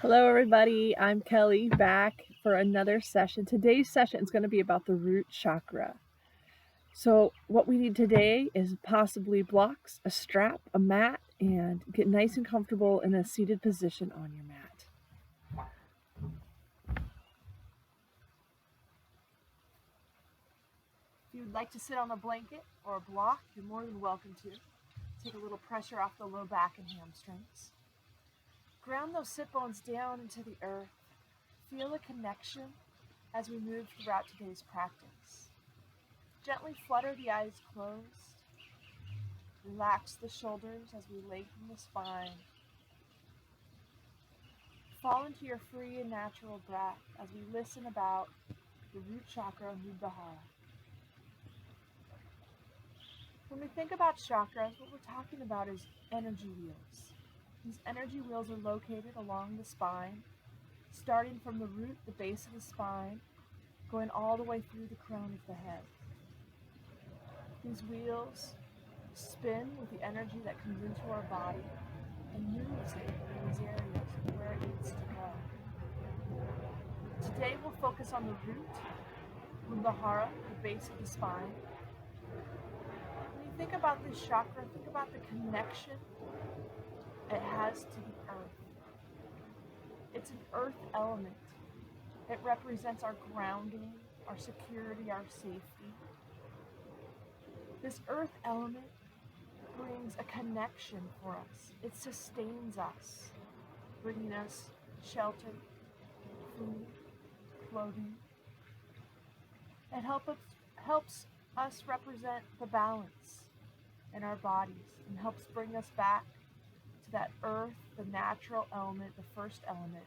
Hello, everybody. I'm Kelly back for another session. Today's session is going to be about the root chakra. So, what we need today is possibly blocks, a strap, a mat, and get nice and comfortable in a seated position on your mat. If you would like to sit on a blanket or a block, you're more than welcome to. Take a little pressure off the low back and hamstrings. Ground those sit bones down into the earth. Feel a connection as we move throughout today's practice. Gently flutter the eyes closed. Relax the shoulders as we lengthen the spine. Fall into your free and natural breath as we listen about the root chakra Mudahara. When we think about chakras, what we're talking about is energy wheels. These energy wheels are located along the spine, starting from the root, the base of the spine, going all the way through the crown of the head. These wheels spin with the energy that comes into our body and moves it in these areas where it needs to go. Today we'll focus on the root, Mudahara, the base of the spine. When you think about this chakra, think about the connection it has to the earth. It's an earth element. It represents our grounding, our security, our safety. This earth element brings a connection for us. It sustains us, bringing us shelter, food, clothing. It helps us represent the balance in our bodies and helps bring us back to that earth, the natural element, the first element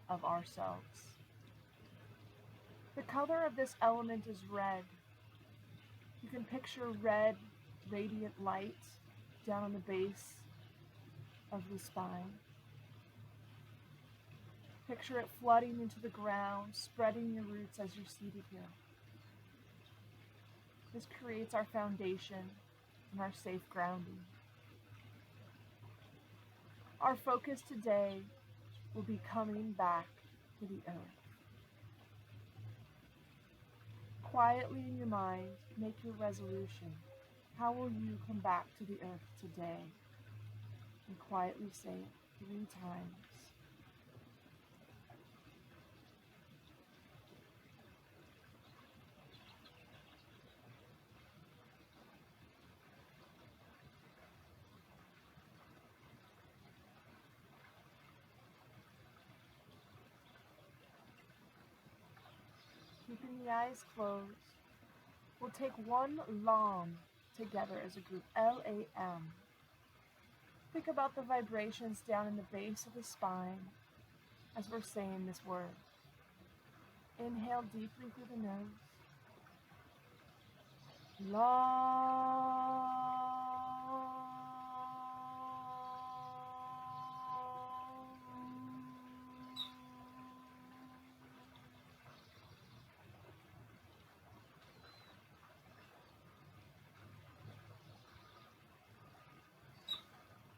of ourselves. The color of this element is red. You can picture red, radiant light down on the base of the spine. Picture it flooding into the ground, spreading your roots as you're seated here. This creates our foundation and our safe grounding. Our focus today will be coming back to the earth. Quietly in your mind, make your resolution. How will you come back to the earth today? And quietly say it 3 times. Keeping the eyes closed, we'll take one LAM together as a group, L-A-M. Think about the vibrations down in the base of the spine as we're saying this word. Inhale deeply through the nose. LAM.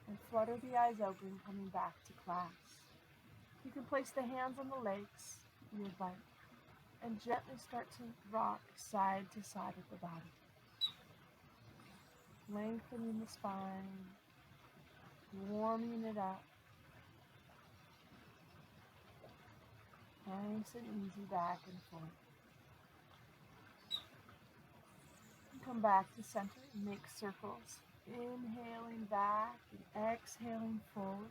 And flutter the eyes open, coming back to class. You can place the hands on the legs if you would like, and gently start to rock side to side with the body. Lengthening the spine, warming it up. Nice and easy back and forth. And come back to center and make circles. Inhaling back and exhaling forward.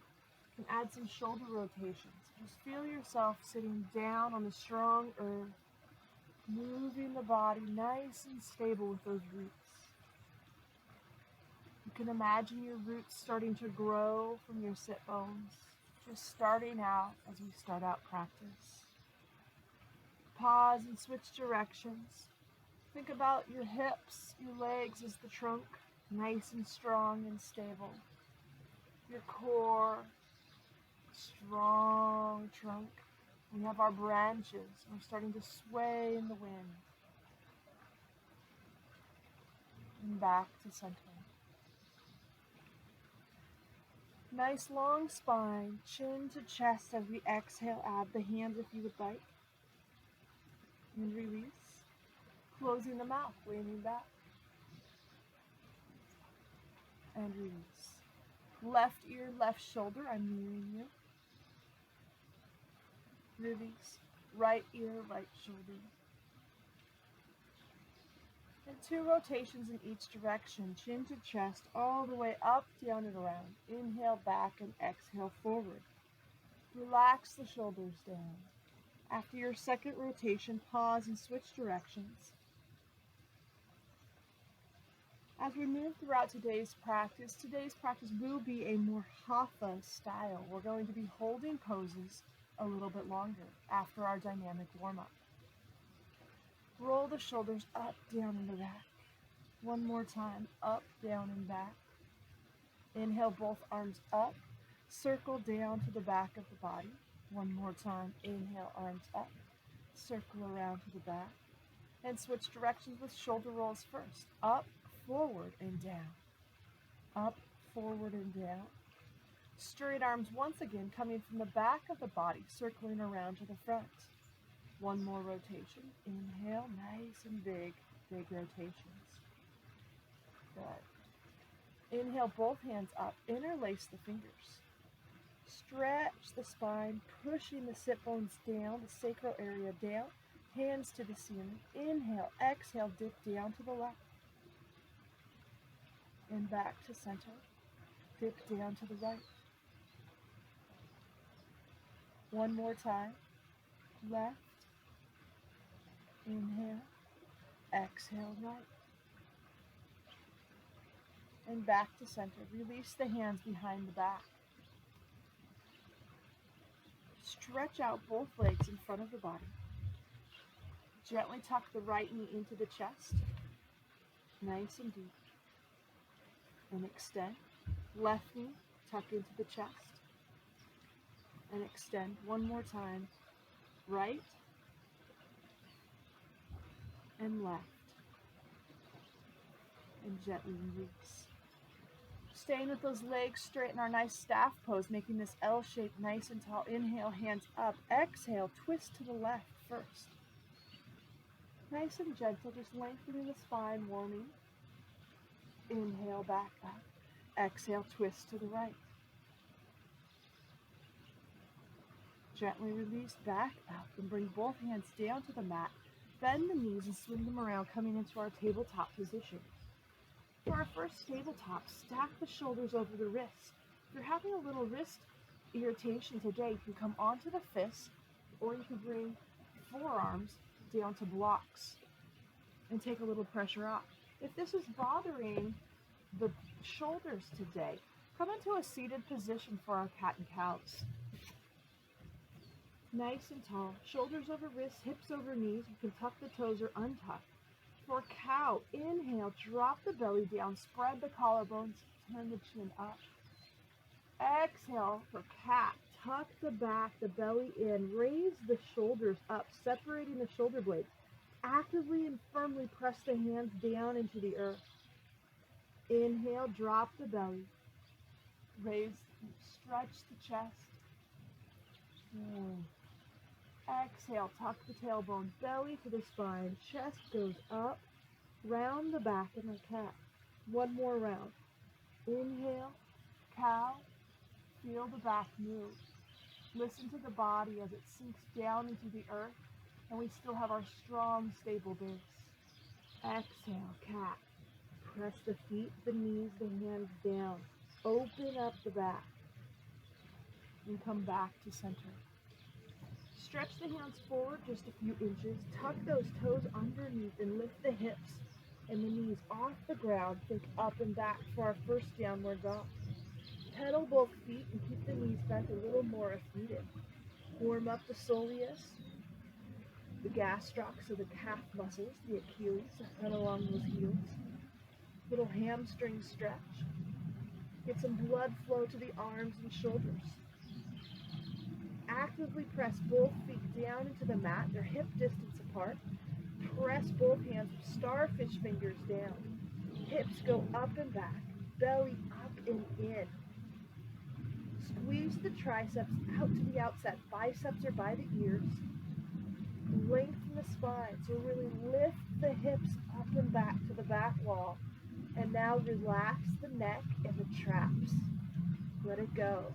And add some shoulder rotations. Just feel yourself sitting down on the strong earth, moving the body nice and stable with those roots. You can imagine your roots starting to grow from your sit bones, just starting out as we start out practice. Pause and switch directions. Think about your hips, your legs as the trunk, nice and strong and stable. Your core, strong trunk. We have our branches. We're starting to sway in the wind. And back to center. Nice long spine, chin to chest as we exhale. Add the hands if you would like. And release. Closing the mouth, leaning back. And release. Left ear, left shoulder, I'm nearing you. Release. Right ear, right shoulder. And 2 rotations in each direction, chin to chest, all the way up, down, and around. Inhale back and exhale forward. Relax the shoulders down. After your second rotation, pause and switch directions. As we move throughout today's practice will be a more Hatha style. We're going to be holding poses a little bit longer after our dynamic warm-up. Roll the shoulders up, down, and back. One more time, up, down, and back. Inhale, both arms up. Circle down to the back of the body. One more time, inhale, arms up. Circle around to the back. And switch directions with shoulder rolls first. Up, forward, and down. Up, forward, and down. Straight arms once again coming from the back of the body, circling around to the front. One more rotation. Inhale, nice and big rotations. Good. Inhale, both hands up. Interlace the fingers. Stretch the spine, pushing the sit bones down, the sacral area down. Hands to the ceiling. Inhale, exhale, dip down to the left. And back to center. Dip down to the right. One more time. Left. Inhale, exhale, right. And back to center. Release the hands behind the back. Stretch out both legs in front of the body. Gently tuck the right knee into the chest. Nice and deep. And extend. Left knee, tuck into the chest. And extend one more time. Right. And left. And gently release. Staying with those legs straight in our nice staff pose, making this L shape nice and tall. Inhale, hands up. Exhale, twist to the left first. Nice and gentle, just lengthening the spine, warming. Inhale, back up. Exhale, twist to the right. Gently release, back up, and bring both hands down to the mat. Bend the knees and swing them around, coming into our tabletop position. For our first tabletop, stack the shoulders over the wrists. If you're having a little wrist irritation today, you can come onto the fists, or you can bring forearms down to blocks and take a little pressure off. If this is bothering the shoulders today, come into a seated position for our cat and cows. Nice and tall, shoulders over wrists, hips over knees. You can tuck the toes or untuck. For cow, inhale, drop the belly down, spread the collarbones, turn the chin up. Exhale for cat, tuck the back, the belly in, raise the shoulders up, separating the shoulder blades. Actively and firmly press the hands down into the earth. Inhale, drop the belly. Raise, stretch the chest. Exhale, tuck the tailbone, belly to the spine, chest goes up, round the back in the cat. One more round. Inhale, cow, feel the back move. Listen to the body as it sinks down into the earth, and we still have our strong, stable base. Exhale, cat. Press the feet, the knees, the hands down. Open up the back, and come back to center. Stretch the hands forward just a few inches. Tuck those toes underneath and lift the hips and the knees off the ground. Think up and back for our first downward dog. Pedal both feet and keep the knees bent a little more if needed. Warm up the soleus, the gastrocs, so the calf muscles, the Achilles, run along those heels. Little hamstring stretch. Get some blood flow to the arms and shoulders. Actively press both feet down into the mat, they're hip distance apart. Press both hands with starfish fingers down. Hips go up and back, belly up and in. Squeeze the triceps out to the outside. Biceps are by the ears. Lengthen the spine. So really lift the hips up and back to the back wall. And now relax the neck and the traps. Let it go.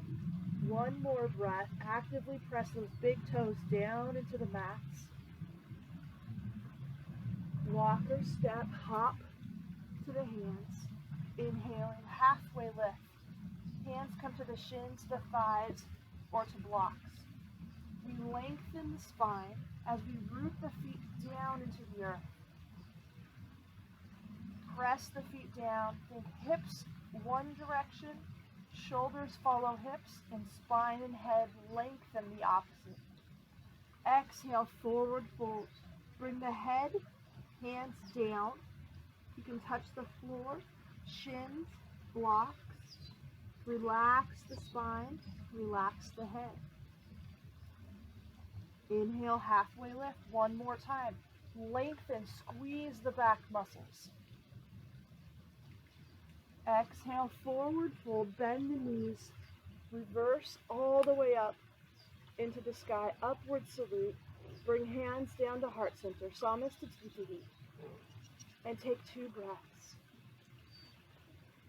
One more breath. Actively press those big toes down into the mats. Walker step, hop to the hands. Inhaling, halfway lift. Hands come to the shins, the thighs, or to blocks. We lengthen the spine as we root the feet down into the earth. Press the feet down. Think hips one direction, shoulders follow hips, and spine and head lengthen the opposite. Exhale, forward fold. Bring the head, hands down. You can touch the floor, shins, blocks. Relax the spine, relax the head. Inhale, halfway lift, one more time. Lengthen, squeeze the back muscles. Exhale, forward fold, bend the knees, reverse all the way up into the sky, upward salute. Bring hands down to heart center, Samastiti, and take 2 breaths.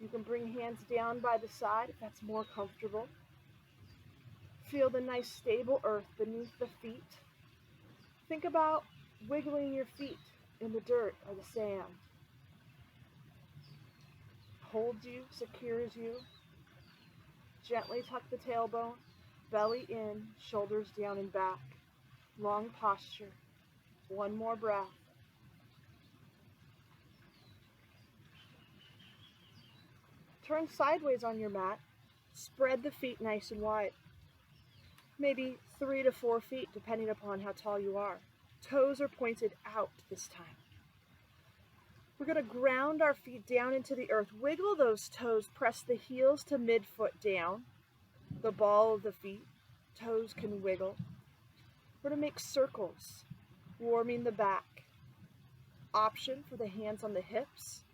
You can bring hands down by the side if that's more comfortable. Feel the nice stable earth beneath the feet. Think about wiggling your feet in the dirt or the sand. Holds you, secures you. Gently tuck the tailbone, belly in, shoulders down and back. Long posture. One more breath. Turn sideways on your mat. Spread the feet nice and wide. Maybe 3 to 4 feet, depending upon how tall you are. Toes are pointed out this time. We're going to ground our feet down into the earth. Wiggle those toes. Press the heels to midfoot down. The ball of the feet. Toes can wiggle. We're going to make circles, warming the back. Option for the hands on the hips,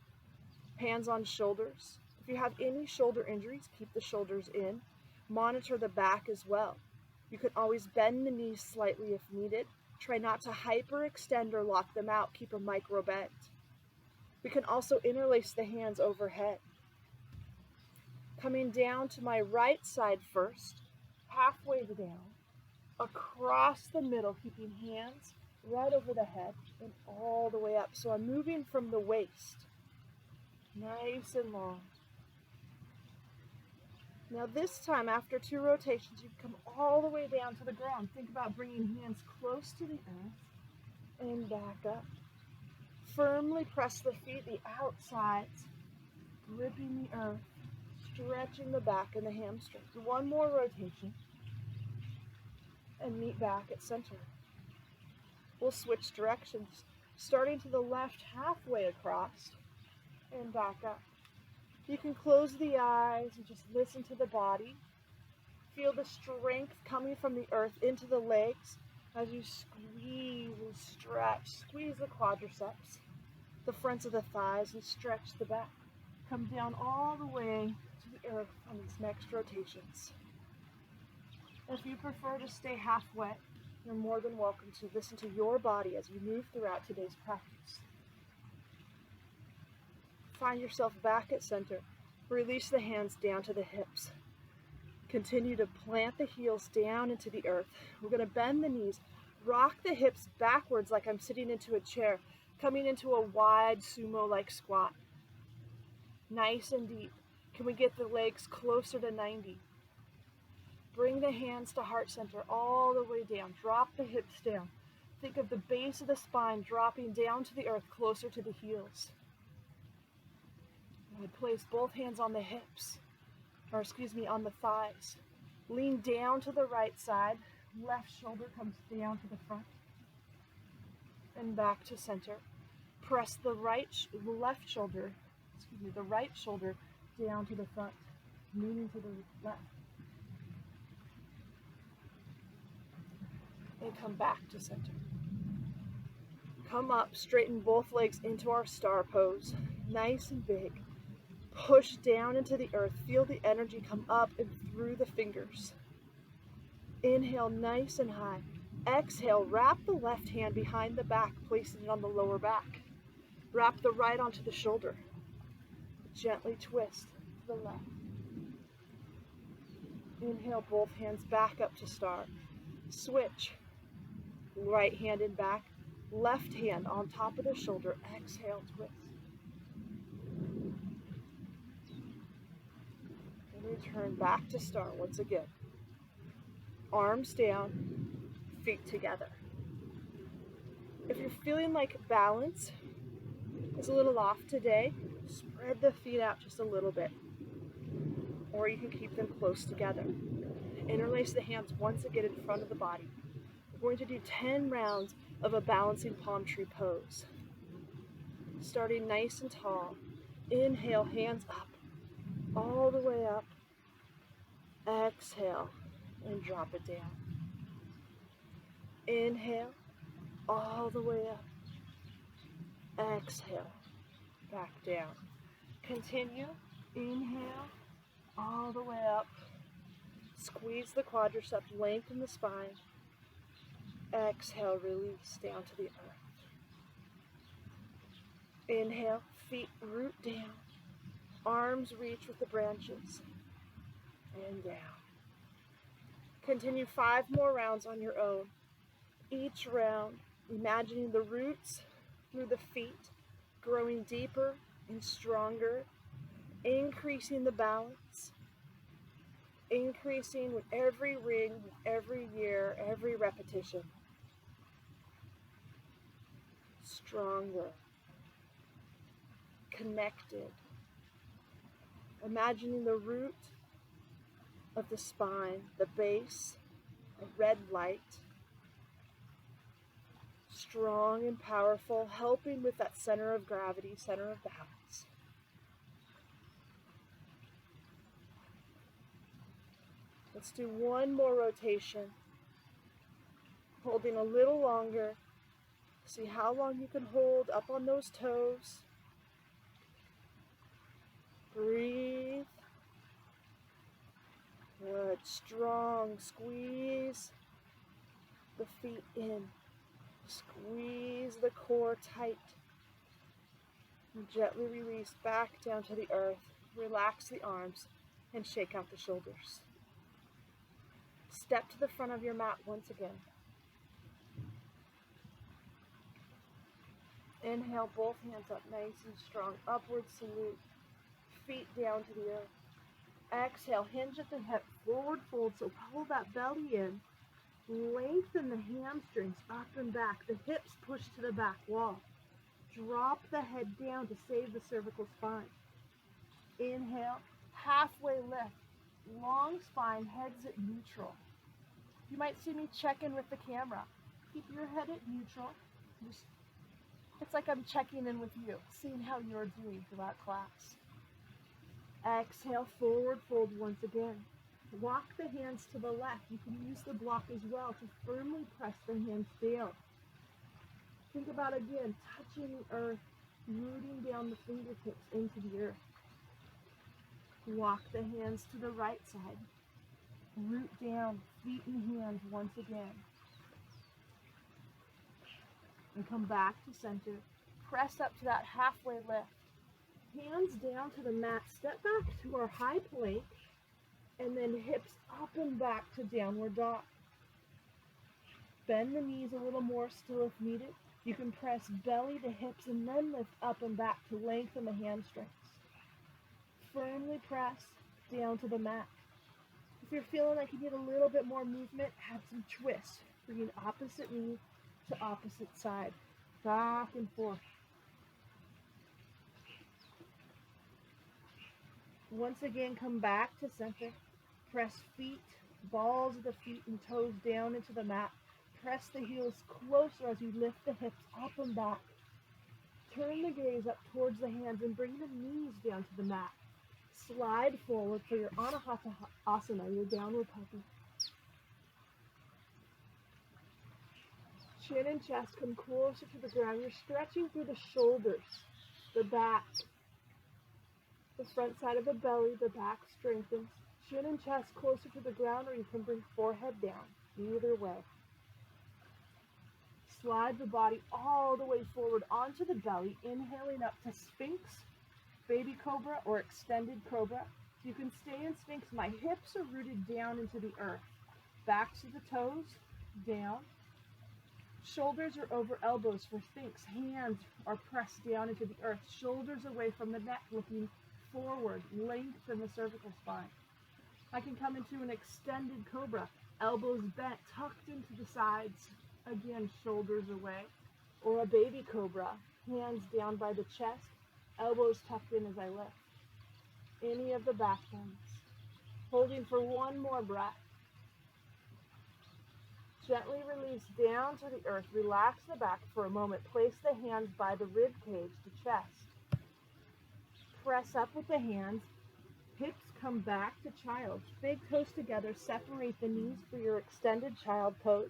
hands on shoulders. If you have any shoulder injuries, keep the shoulders in. Monitor the back as well. You can always bend the knees slightly if needed. Try not to hyperextend or lock them out. Keep a micro bend. We can also interlace the hands overhead. Coming down to my right side first, halfway down, across the middle, keeping hands right over the head and all the way up. So I'm moving from the waist, nice and long. Now this time, after 2 rotations, you come all the way down to the ground. Think about bringing hands close to the earth and back up. Firmly press the feet, the outsides, gripping the earth, stretching the back and the hamstrings. One more rotation and meet back at center. We'll switch directions, starting to the left halfway across and back up. You can close the eyes and just listen to the body. Feel the strength coming from the earth into the legs as you squeeze and stretch. Squeeze the quadriceps, the fronts of the thighs, and stretch the back. Come down all the way to the earth on these next rotations. If you prefer to stay half wet, you're more than welcome to listen to your body as you move throughout today's practice. Find yourself back at center. Release the hands down to the hips. Continue to plant the heels down into the earth. We're going to bend the knees. Rock the hips backwards like I'm sitting into a chair, coming into a wide sumo-like squat. Nice and deep. Can we get the legs closer to 90? Bring the hands to heart center all the way down. Drop the hips down. Think of the base of the spine dropping down to the earth, closer to the heels. I place both hands on the hips, on the thighs. Lean down to the right side. Left shoulder comes down to the front and back to center. Press the right shoulder down to the front, leaning to the left. And come back to center. Come up, straighten both legs into our star pose. Nice and big. Push down into the earth. Feel the energy come up and through the fingers. Inhale nice and high. Exhale, wrap the left hand behind the back, placing it on the lower back. Wrap the right onto the shoulder. Gently twist to the left. Inhale, both hands back up to start. Switch. Right hand in back, left hand on top of the shoulder. Exhale, twist. And return back to start once again. Arms down, feet together. If you're feeling like balance is a little off today, spread the feet out just a little bit. Or you can keep them close together. Interlace the hands once again in front of the body. We're going to do 10 rounds of a balancing palm tree pose. Starting nice and tall. Inhale, hands up, all the way up. Exhale, and drop it down. Inhale, all the way up. Exhale, back down. Continue. Inhale, all the way up. Squeeze the quadriceps, lengthen the spine. Exhale, release down to the earth. Inhale, feet root down. Arms reach with the branches. And down. Continue 5 more rounds on your own. Each round, imagining the roots through the feet, growing deeper and stronger, increasing the balance, increasing with every ring, every year, every repetition. Stronger, connected. Imagining the root of the spine, the base, a red light, strong and powerful, helping with that center of gravity, center of balance. Let's do one more rotation, holding a little longer. See how long you can hold up on those toes. Breathe. Good. Strong. Squeeze the feet in. Squeeze the core tight. And gently release back down to the earth. Relax the arms and shake out the shoulders. Step to the front of your mat once again. Inhale, both hands up nice and strong. Upward salute. Feet down to the earth. Exhale, hinge at the hip. Forward fold, so pull that belly in. Lengthen the hamstrings up and back. The hips push to the back wall. Drop the head down to save the cervical spine. Inhale, halfway lift. Long spine, heads at neutral. You might see me check in with the camera. Keep your head at neutral. It's like I'm checking in with you, seeing how you're doing throughout class. Exhale, forward fold once again. Walk the hands to the left. You can use the block as well to firmly press the hands down. Think about, again, touching the earth, rooting down the fingertips into the earth. Walk the hands to the right side. Root down, feet and hands once again. And come back to center. Press up to that halfway lift. Hands down to the mat. Step back to our high plank. And then hips up and back to downward dog. Bend the knees a little more still if needed. You can press belly to hips and then lift up and back to lengthen the hamstrings. Firmly press down to the mat. If you're feeling like you need a little bit more movement, add some twist. Bringing opposite knee to opposite side. Back and forth. Once again, come back to center. Press feet, balls of the feet and toes down into the mat. Press the heels closer as you lift the hips up and back. Turn the gaze up towards the hands and bring the knees down to the mat. Slide forward for your Hatha asana, your downward puppy. Chin and chest come closer to the ground. You're stretching through the shoulders, the back. The front side of the belly, the back strengthens. Chin and chest closer to the ground, or you can bring forehead down. Either way. Slide the body all the way forward onto the belly, inhaling up to Sphinx, Baby Cobra, or Extended Cobra. You can stay in Sphinx. My hips are rooted down into the earth. Backs of the toes, down. Shoulders are over elbows for Sphinx. Hands are pressed down into the earth. Shoulders away from the neck, looking forward. Lengthen the cervical spine. I can come into an Extended Cobra. Elbows bent, tucked into the sides. Again, shoulders away. Or a Baby Cobra. Hands down by the chest. Elbows tucked in as I lift. Any of the back bends. Holding for one more breath. Gently release down to the earth. Relax the back for a moment. Place the hands by the rib cage to chest. Press up with the hands. Hips come back to child. Big toes together. Separate the knees for your extended child pose.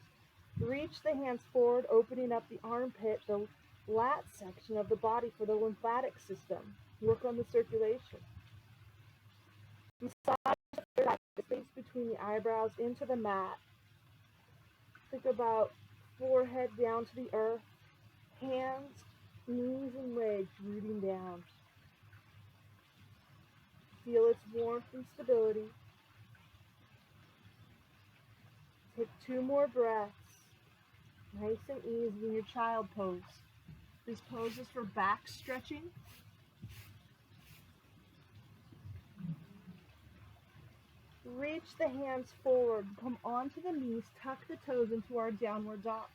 Reach the hands forward, opening up the armpit, the lat section of the body for the lymphatic system. Work on the circulation. Massage the space between the eyebrows into the mat. Think about forehead down to the earth, hands, knees, and legs rooting down. Feel its warmth and stability. Take 2 more breaths, nice and easy in your child pose. This pose is for back stretching. Reach the hands forward, come onto the knees, tuck the toes into our downward dog.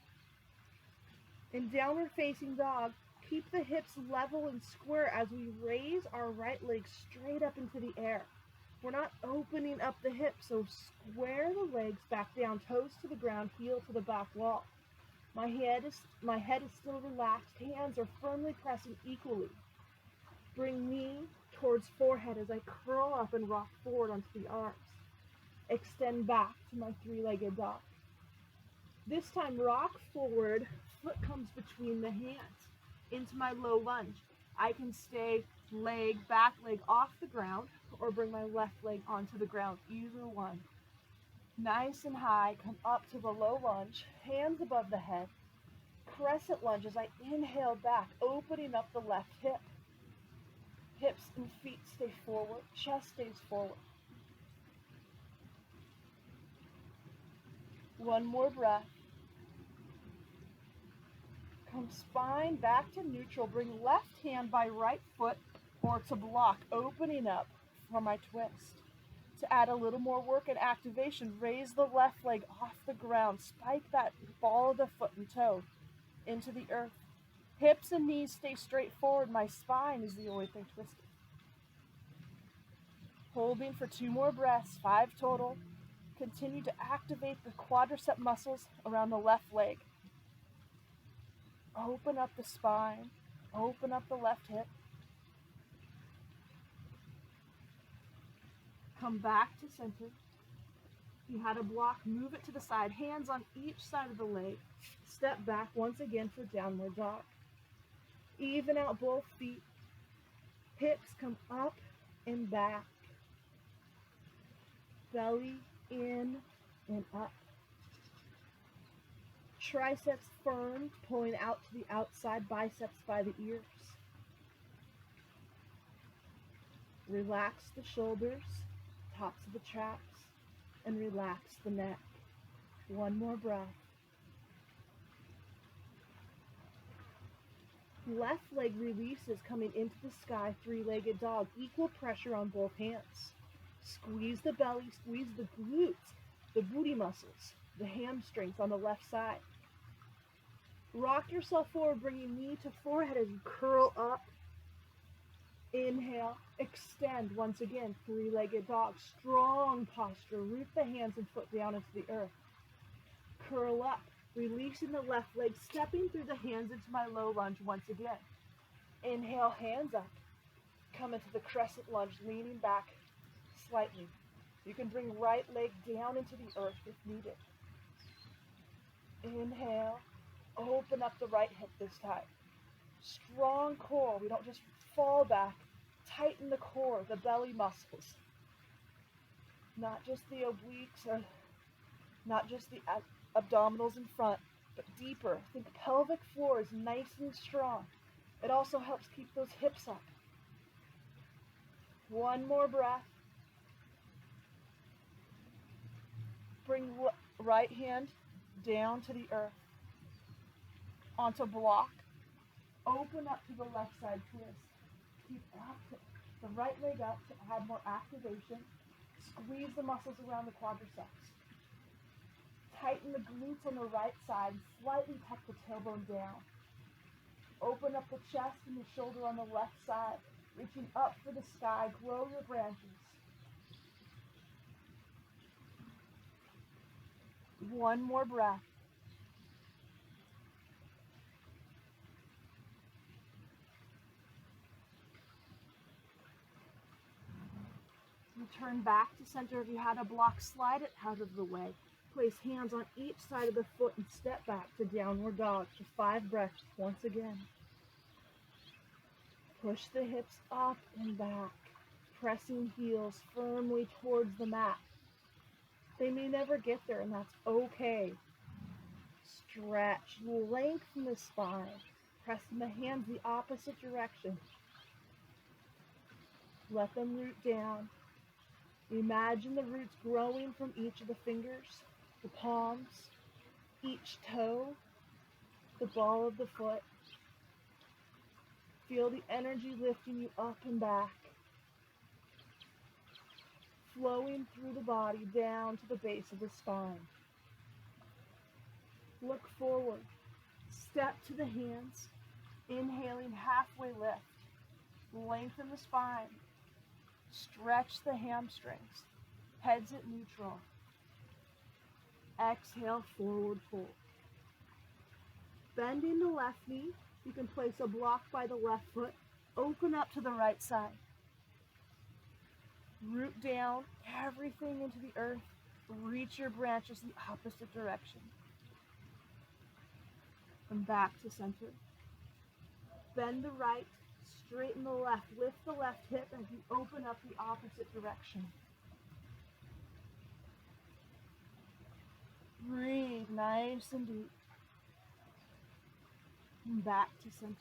In downward facing dog, keep the hips level and square as we raise our right leg straight up into the air. We're not opening up the hips, so square the legs back down, toes to the ground, heel to the back wall. My head is still relaxed, hands are firmly pressing equally. Bring knee towards forehead as I curl up and rock forward onto the arms. Extend back to my 3-legged dog. This time, rock forward, foot comes between the hands into my low lunge. I can stay back leg off the ground, or bring my left leg onto the ground, either one. Nice and high, come up to the low lunge, hands above the head. Crescent lunge as I inhale back, opening up the left hip. Hips and feet stay forward, chest stays forward. One more breath. Come spine back to neutral. Bring left hand by right foot or to block, opening up for my twist. To add a little more work and activation, raise the left leg off the ground. Spike that ball of the foot and toe into the earth. Hips and knees stay straight forward. My spine is the only thing twisted. Holding for 2 more breaths, 5 total. Continue to activate the quadricep muscles around the left leg. Open up the spine. Open up the left hip. Come back to center. If you had a block, move it to the side. Hands on each side of the leg. Step back once again for downward dog. Even out both feet. Hips come up and back. Belly in and up. Triceps firm, pulling out to the outside, biceps by the ears. Relax the shoulders, tops of the traps, and relax the neck. 1 more breath. Left leg releases coming into the sky, 3-legged dog. Equal pressure on both hands. Squeeze the belly, squeeze the glutes, the booty muscles, the hamstrings on the left side. Rock yourself forward, bringing knee to forehead as you curl up. Inhale, extend once again, 3-legged dog. Strong posture, root the hands and foot down into the earth. Curl up, releasing the left leg, stepping through the hands into my low lunge once again. Inhale, hands up. Come into the crescent lunge, leaning back slightly. You can bring right leg down into the earth if needed. Inhale, open up the right hip this time. Strong core, we don't just fall back, Tighten the core, the belly muscles. Not just the obliques or not just the abdominals in front, but deeper. Think pelvic floor is nice and strong. It also helps keep those hips up. One more breath. Bring right hand down to the earth, onto block. Open up to the left side twist. Keep the right leg up to add more activation. Squeeze the muscles around the quadriceps. Tighten the glutes on the right side and slightly tuck the tailbone down. Open up the chest and the shoulder on the left side, reaching up for the sky. Grow your branches. One more breath. Return back to center. If you had a block, slide it out of the way. Place hands on each side of the foot and step back to downward dog for 5 breaths once again. Push the hips up and back, pressing heels firmly towards the mat. They may never get there, and that's okay. Stretch, lengthen the spine, pressing the hands the opposite direction. Let them root down. Imagine the roots growing from each of the fingers, the palms, each toe, the ball of the foot. Feel the energy lifting you up and back, flowing through the body down to the base of the spine. Look forward. Step to the hands. Inhaling, halfway lift. Lengthen the spine. Stretch the hamstrings. Heads at neutral. Exhale, forward fold. Bending the left knee, you can place a block by the left foot. Open up to the right side. Root down everything into the earth. Reach your branches the opposite direction. And back to center. Bend the right, straighten the left. Lift the left hip as you open up the opposite direction. Breathe nice and deep. And back to center.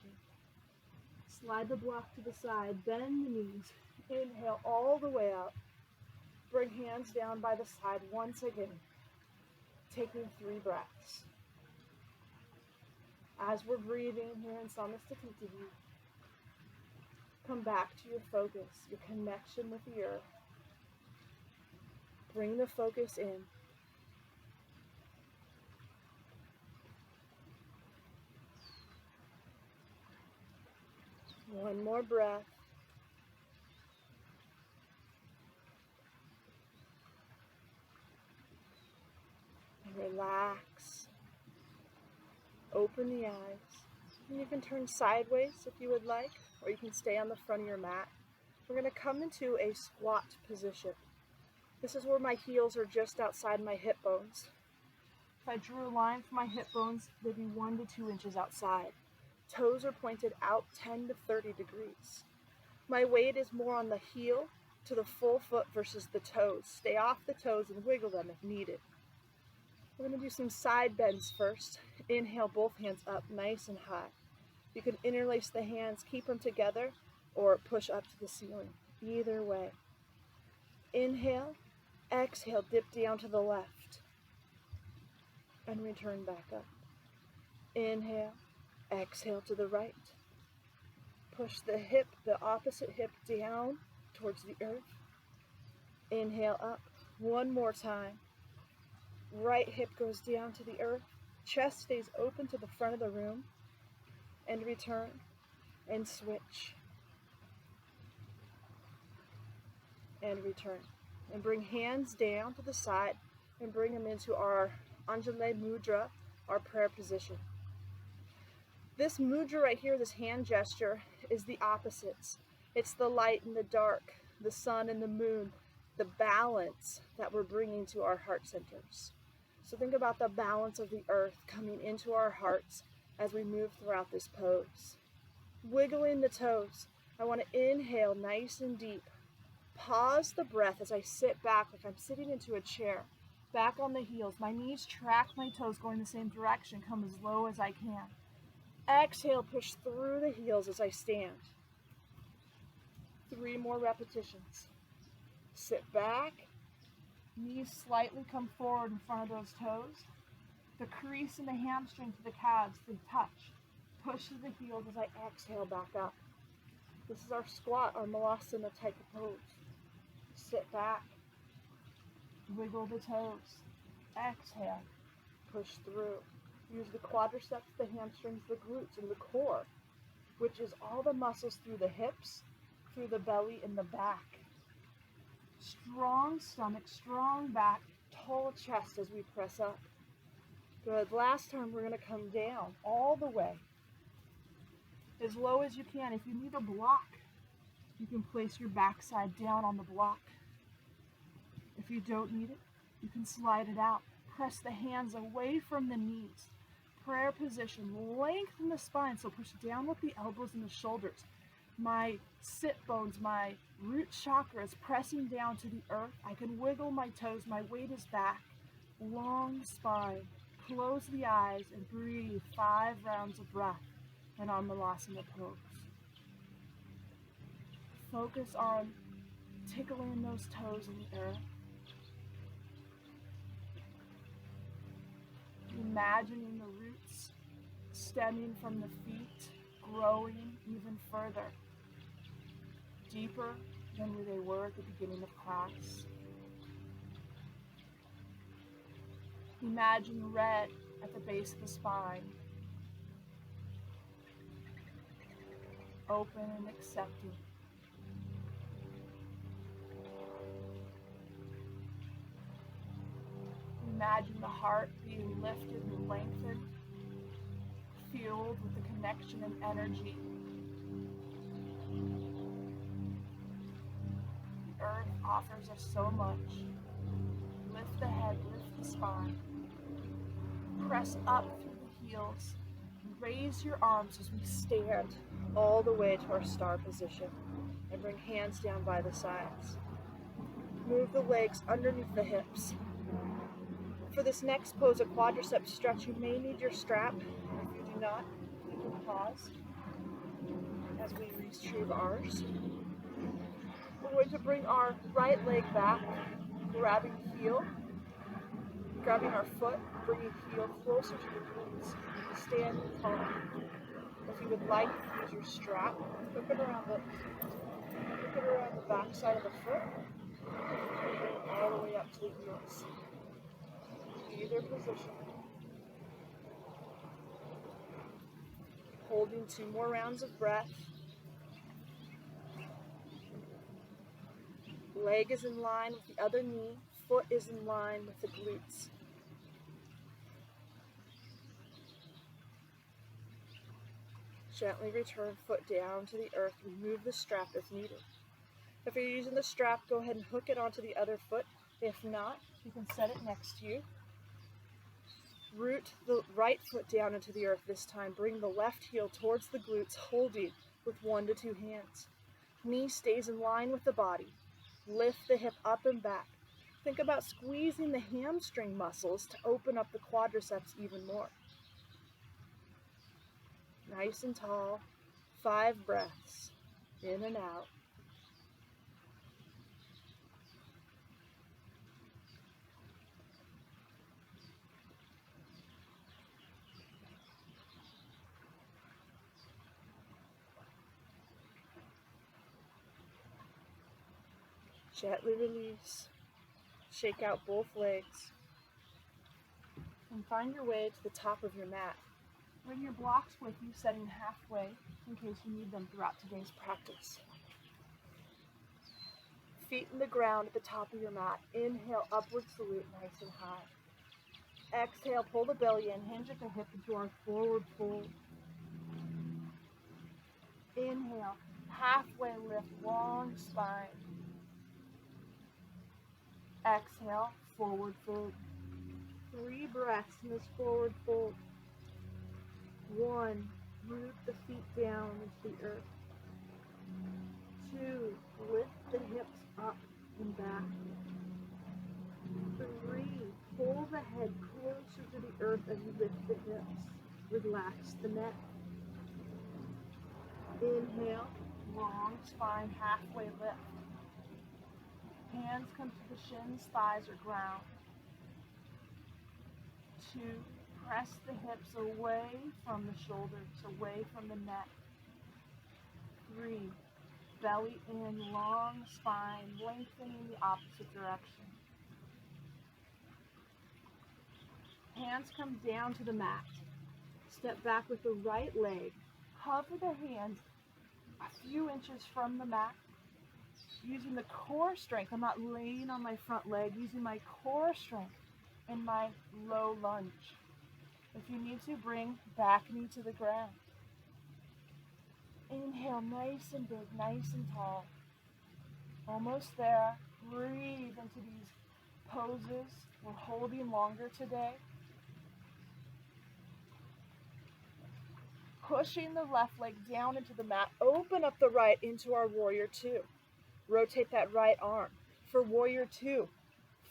Slide the block to the side. Bend the knees. Inhale all the way out. Bring hands down by the side once again. Taking 3 breaths. As we're breathing here in Samasthiti, come back to your focus, your connection with the earth. Bring the focus in. One more breath. Relax. Open the eyes. And you can turn sideways if you would like, or you can stay on the front of your mat. We're going to come into a squat position. This is where my heels are just outside my hip bones. If I drew a line from my hip bones, they'd be 1 to 2 inches outside. Toes are pointed out 10 to 30 degrees. My weight is more on the heel to the full foot versus the toes. Stay off the toes and wiggle them if needed. We're going to do some side bends first. Inhale, both hands up nice and high. You can interlace the hands, keep them together, or push up to the ceiling. Either way. Inhale, exhale, dip down to the left. And return back up. Inhale, exhale to the right. Push the hip, the opposite hip down towards the earth. Inhale up. One more time. Right hip goes down to the earth. Chest stays open to the front of the room. And return and switch. And return. And bring hands down to the side and bring them into our Anjali Mudra, our prayer position. This mudra right here, this hand gesture, is the opposites. It's the light and the dark, the sun and the moon, the balance that we're bringing to our heart centers. So think about the balance of the earth coming into our hearts as we move throughout this pose. Wiggling the toes. I want to inhale nice and deep. Pause the breath as I sit back like I'm sitting into a chair. Back on the heels. My knees track my toes going the same direction. Come as low as I can. Exhale, push through the heels as I stand. 3 more repetitions. Sit back. Knees slightly come forward in front of those toes. The crease in the hamstring to the calves, they touch. Push to the heels as I exhale back up. This is our squat, our malasana type of pose. Sit back. Wiggle the toes. Exhale. Push through. Use the quadriceps, the hamstrings, the glutes, and the core, which is all the muscles through the hips, through the belly, and the back. Strong stomach, strong back, tall chest as we press up. Good. Last time we're going to come down all the way, as low as you can. If you need a block, you can place your backside down on the block. If you don't need it, you can slide it out. Press the hands away from the knees. Prayer position. Lengthen the spine, so push down with the elbows and the shoulders. My sit bones, my root chakra is pressing down to the earth. I can wiggle my toes. My weight is back. Long spine. Close the eyes and breathe 5 rounds of breath in our malasana pose. Focus on tickling those toes in the earth. Imagining the roots stemming from the feet, growing even further, deeper than where they were at the beginning of class. Imagine red at the base of the spine, open and accepting. Imagine the heart being lifted and lengthened, fueled with the connection and energy. The earth offers us so much. Lift the head, lift the spine. Press up through the heels. Raise your arms as we stand all the way to our star position. And bring hands down by the sides. Move the legs underneath the hips. For this next pose, a quadricep stretch, you may need your strap. If you do not, you can pause as we retrieve ours. We're going to bring our right leg back, grabbing heel, grabbing our foot, bringing heel closer to the glutes, standing tall. If you would like, use your strap, hook it around the back side of the foot, all the way up to the heels. Either position. Holding 2 more rounds of breath. Leg is in line with the other knee. Foot is in line with the glutes. Gently return foot down to the earth. Remove the strap if needed. If you're using the strap, go ahead and hook it onto the other foot. If not, you can set it next to you. Root the right foot down into the earth this time. Bring the left heel towards the glutes, holding with 1 to 2 hands. Knee stays in line with the body. Lift the hip up and back. Think about squeezing the hamstring muscles to open up the quadriceps even more. Nice and tall. 5 breaths. In and out. Gently release. Shake out both legs. And find your way to the top of your mat. Bring your blocks with you, setting halfway in case you need them throughout today's practice. Feet in the ground at the top of your mat. Inhale, upward salute, nice and high. Exhale, pull the belly in, hinge at the hip into our forward fold. Inhale, halfway lift, long spine. Exhale, forward fold. 3 breaths in this forward fold. 1, root the feet down into the earth. 2, lift the hips up and back. 3, pull the head closer to the earth as you lift the hips. Relax the neck. Inhale, long spine, halfway lift. Hands come to the shins, thighs, or ground. 2, press the hips away from the shoulders, away from the neck. 3, belly in, long spine, lengthening the opposite direction. Hands come down to the mat. Step back with the right leg. Hover the hands a few inches from the mat. Using the core strength. I'm not laying on my front leg. Using my core strength in my low lunge. If you need to, bring back knee to the ground. Inhale, nice and big, nice and tall. Almost there. Breathe into these poses. We're holding longer today. Pushing the left leg down into the mat. Open up the right into our warrior 2. Rotate that right arm. For warrior 2,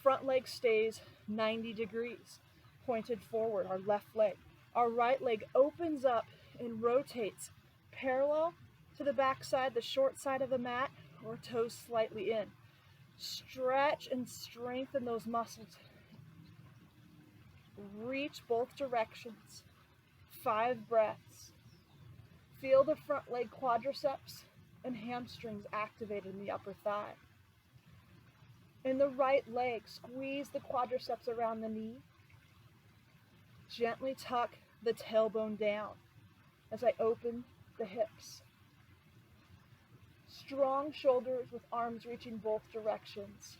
front leg stays 90 degrees, pointed forward, our left leg. Our right leg opens up and rotates parallel to the back side, the short side of the mat, or toes slightly in. Stretch and strengthen those muscles. Reach both directions. 5 breaths. Feel the front leg quadriceps and hamstrings activated in the upper thigh. In the right leg, squeeze the quadriceps around the knee. Gently tuck the tailbone down as I open the hips. Strong shoulders with arms reaching both directions.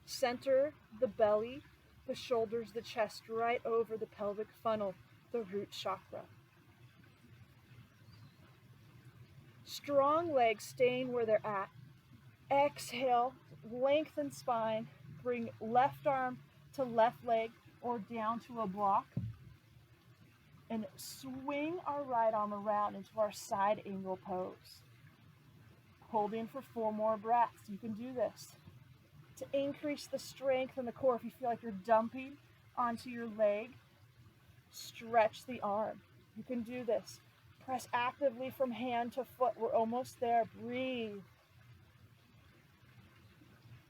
Center the belly, the shoulders, the chest right over the pelvic funnel, the root chakra. Strong legs staying where they're at. Exhale, lengthen spine, bring left arm to left leg or down to a block. And swing our right arm around into our side angle pose. Holding for 4 more breaths. You can do this. To increase the strength in the core, if you feel like you're dumping onto your leg, stretch the arm. You can do this. Press actively from hand to foot. We're almost there. Breathe.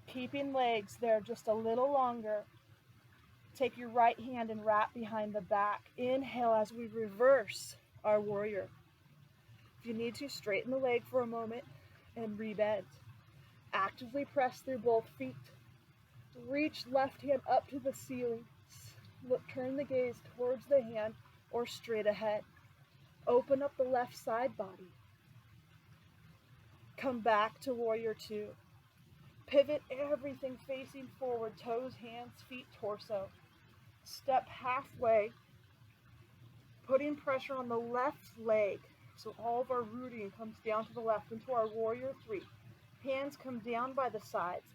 Keeping legs there just a little longer. Take your right hand and wrap behind the back. Inhale as we reverse our warrior. If you need to, straighten the leg for a moment and rebend. Actively press through both feet. Reach left hand up to the ceiling. Turn the gaze towards the hand or straight ahead. Open up the left side body. Come back to warrior 2. Pivot everything facing forward, toes, hands, feet, torso. Step halfway, putting pressure on the left leg. So all of our rooting comes down to the left into our warrior 3. Hands come down by the sides.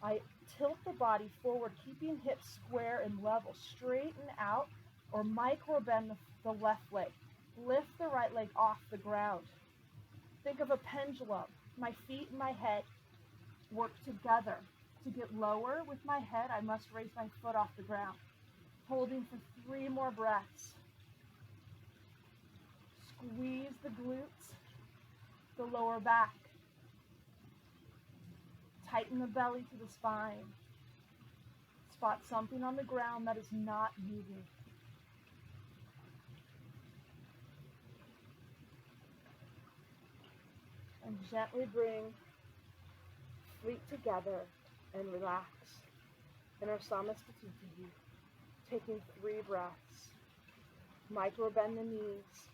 I tilt the body forward, keeping hips square and level. Straighten out or micro bend the left leg. Lift the right leg off the ground. Think of a pendulum. My feet and my head work together. To get lower with my head, I must raise my foot off the ground. Holding for 3 more breaths. Squeeze the glutes, the lower back. Tighten the belly to the spine. Spot something on the ground that is not moving. And gently bring feet together and relax. In our Samasthiti, taking 3 breaths. Micro bend the knees.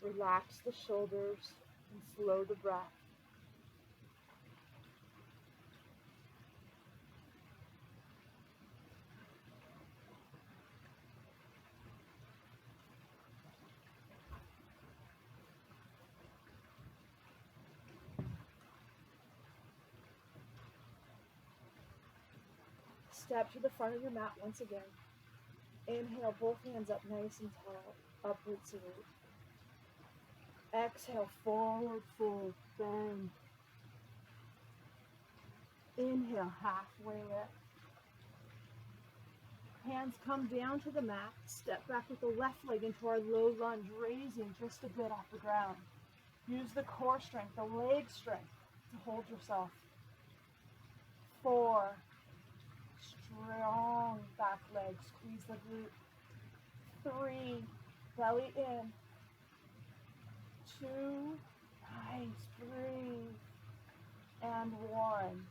Relax the shoulders and slow the breath. Step to the front of your mat once again. Inhale, both hands up nice and tall, upward salute. Exhale, forward fold, bend. Inhale, halfway lift. Hands come down to the mat. Step back with the left leg into our low lunge, raising just a bit off the ground. Use the core strength, the leg strength to hold yourself. 4. Strong back leg, squeeze the glute. 3. Belly in. 2. Nice, breathe. And 1.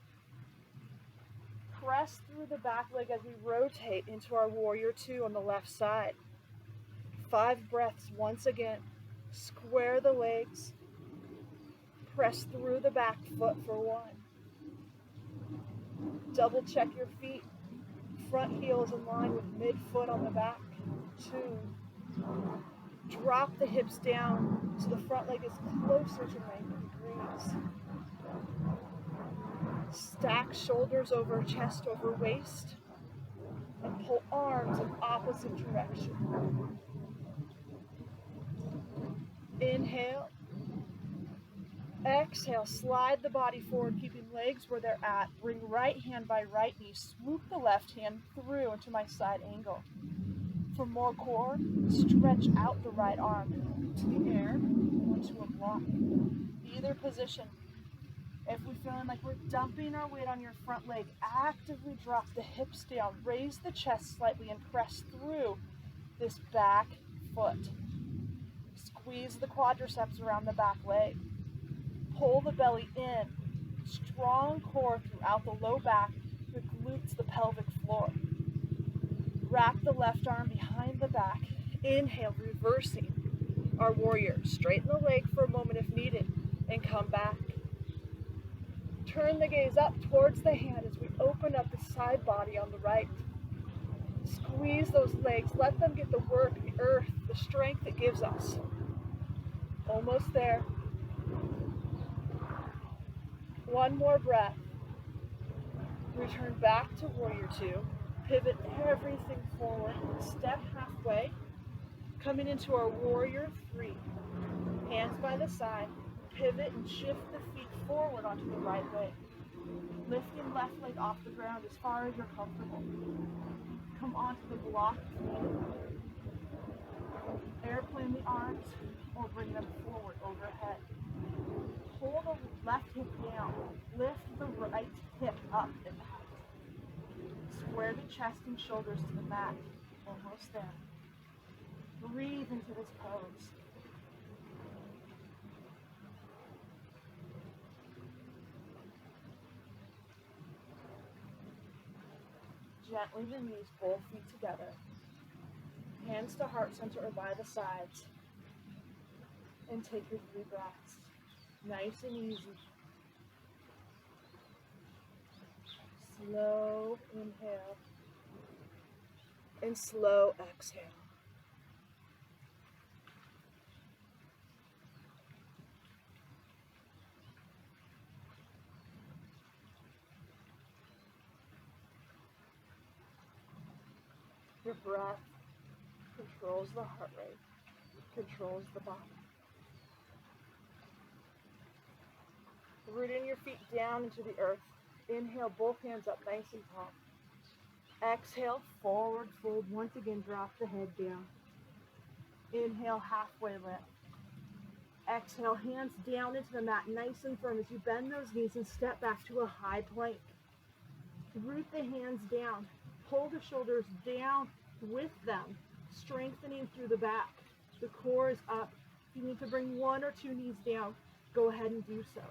Press through the back leg as we rotate into our warrior 2 on the left side. 5 breaths once again. Square the legs. Press through the back foot for 1. Double check your feet. Front heel is in line with midfoot on the back. 2. Drop the hips down so the front leg is closer to 90 degrees. Stack shoulders over chest over waist and pull arms in opposite direction. Inhale. Exhale, slide the body forward, keeping legs where they're at. Bring right hand by right knee. Swoop the left hand through into my side angle. For more core, stretch out the right arm to the air onto a block. Either position. If we're feeling like we're dumping our weight on your front leg, actively drop the hips down, raise the chest slightly, and press through this back foot. Squeeze the quadriceps around the back leg. Pull the belly in. Strong core throughout the low back, the glutes, the pelvic floor. Wrap the left arm behind the back. Inhale, reversing our warrior. Straighten the leg for a moment if needed, and come back. Turn the gaze up towards the hand as we open up the side body on the right. Squeeze those legs. Let them get the work, the earth, the strength it gives us. Almost there. 1 more breath. Return back to warrior 2. Pivot everything forward. Step halfway. Coming into our warrior 3. Hands by the side. Pivot and shift the feet forward onto the right leg. Lifting left leg off the ground as far as you're comfortable. Come onto the block. Airplane the arms or bring them forward overhead. Pull the left hip down. Lift the right hip up and out. Square the chest and shoulders to the mat. Almost there. Breathe into this pose. Gently release both feet together. Hands to heart center or by the sides. And take your 3 breaths. Nice and easy. Slow inhale. And slow exhale. Your breath controls the heart rate, controls the body. Rooting your feet down into the earth. Inhale, both hands up nice and tall. Exhale, forward fold. Once again, drop the head down. Inhale, halfway lift. Exhale, hands down into the mat, nice and firm as you bend those knees and step back to a high plank. Root the hands down. Pull the shoulders down with them, strengthening through the back. The core is up. If you need to bring 1 or 2 knees down, go ahead and do so.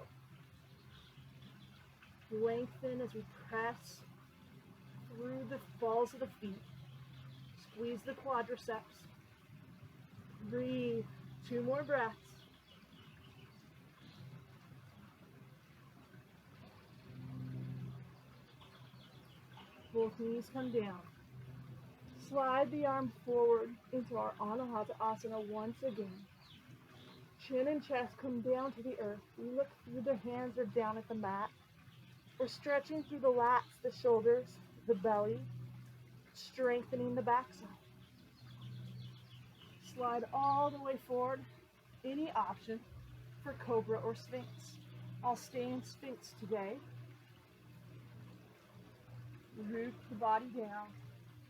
Lengthen as we press through the balls of the feet. Squeeze the quadriceps. Breathe. 2 more breaths. Both knees come down. Slide the arm forward into our Anahata Asana once again. Chin and chest come down to the earth. We look through the hands or down at the mat. We're stretching through the lats, the shoulders, the belly, strengthening the backside. Slide all the way forward any option for Cobra or Sphinx. I'll stay in Sphinx today. Root the body down,